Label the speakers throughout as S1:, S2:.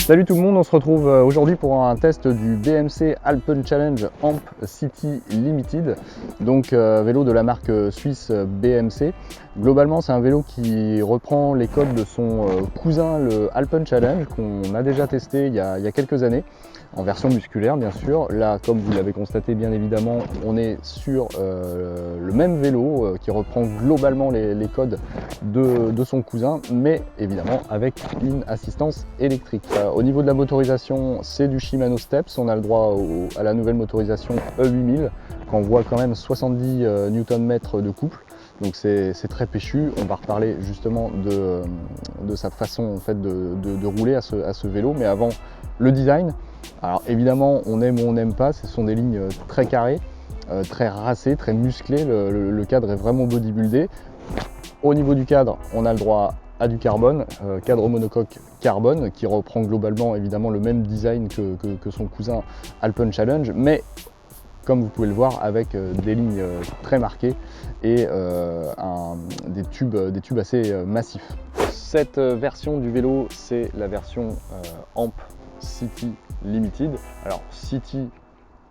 S1: Salut tout le monde, on se retrouve aujourd'hui pour un test du BMC Alpen Challenge Amp City Limited, donc vélo de la marque suisse BMC. Globalement, c'est un vélo qui reprend les codes de son cousin, le Alpen Challenge, qu'on a déjà testé il y a quelques années, en version musculaire bien sûr. Là, comme vous l'avez constaté bien évidemment, on est sur le même vélo qui reprend globalement les codes de son cousin, mais évidemment avec une assistance électrique. Au niveau de la motorisation, c'est du Shimano Steps, on a le droit à la nouvelle motorisation E8000, qu'on voit quand même 70 Nm de couple. Donc c'est très péchu. On va reparler justement de sa façon en fait, de rouler à ce vélo. Mais avant, le design. Alors évidemment, on aime ou on n'aime pas. Ce sont des lignes très carrées, très racées, très musclées. Le cadre est vraiment bodybuildé. Au niveau du cadre, on a le droit à du carbone, cadre monocoque carbone, qui reprend globalement évidemment le même design que son cousin Alpen Challenge, mais comme vous pouvez le voir, avec des lignes très marquées et des tubes assez massifs. Cette version du vélo, c'est la version Amp City Limited. Alors City,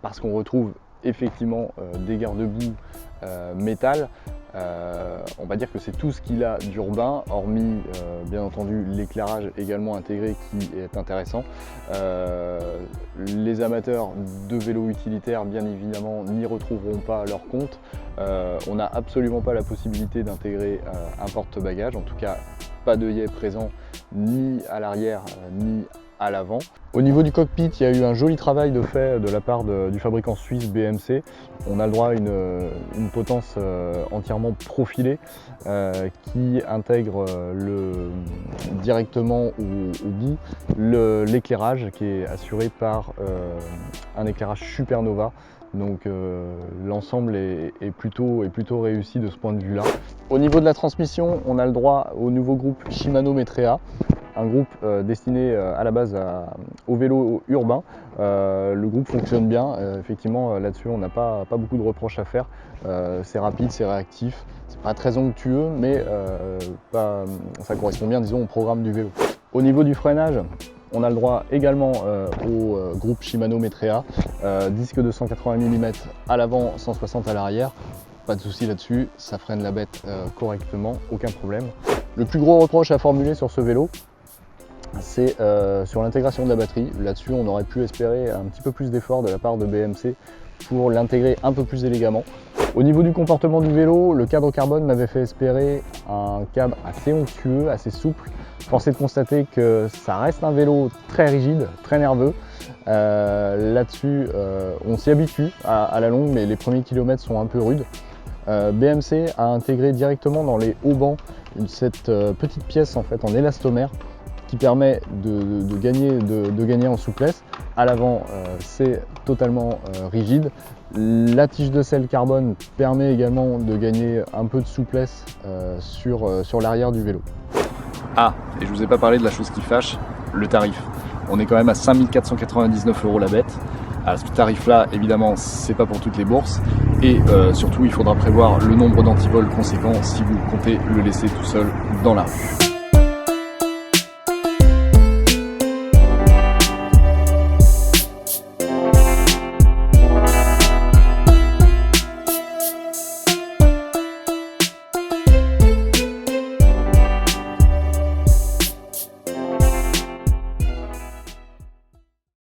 S1: parce qu'on retrouve effectivement des garde-boue métal. On va dire que c'est tout ce qu'il a d'urbain, hormis bien entendu l'éclairage également intégré qui est intéressant. Les amateurs de vélos utilitaires bien évidemment n'y retrouveront pas leur compte. On n'a absolument pas la possibilité d'intégrer un porte-bagages, en tout cas pas d'œillet présent ni à l'arrière ni à l'avant. Au niveau du cockpit, il y a eu un joli travail de fait de la part du fabricant suisse BMC. On a le droit à une potence entièrement profilée qui intègre directement au bout l'éclairage qui est assuré par un éclairage Supernova. Donc l'ensemble est plutôt réussi de ce point de vue là. Au niveau de la transmission, on a le droit au nouveau groupe Shimano Metrea, un groupe destiné à la base au vélo urbain. Le groupe fonctionne bien, effectivement là-dessus on n'a pas beaucoup de reproches à faire. C'est rapide, c'est réactif, c'est pas très onctueux, mais ça correspond bien disons au programme du vélo. Au niveau du freinage, on a le droit également au groupe Shimano Metrea, disque de 180 mm à l'avant, 160 à l'arrière. Pas de souci là-dessus, ça freine la bête correctement, aucun problème. Le plus gros reproche à formuler sur ce vélo, c'est sur l'intégration de la batterie. Là-dessus, on aurait pu espérer un petit peu plus d'effort de la part de BMC pour l'intégrer un peu plus élégamment. Au niveau du comportement du vélo, le cadre carbone m'avait fait espérer un cadre assez onctueux, assez souple. Force est de constater que ça reste un vélo très rigide, très nerveux. Là-dessus, on s'y habitue à la longue, mais les premiers kilomètres sont un peu rudes. BMC a intégré directement dans les haubans cette petite pièce en fait en élastomère qui permet de gagner en souplesse. À l'avant, c'est totalement rigide. La tige de sel carbone permet également de gagner un peu de souplesse sur l'arrière du vélo.
S2: Ah, et je vous ai pas parlé de la chose qui fâche, le tarif. On est quand même à 5 499 € la bête. À ce tarif-là, évidemment, c'est pas pour toutes les bourses. Et surtout, il faudra prévoir le nombre d'antivols conséquent si vous comptez le laisser tout seul dans la rue.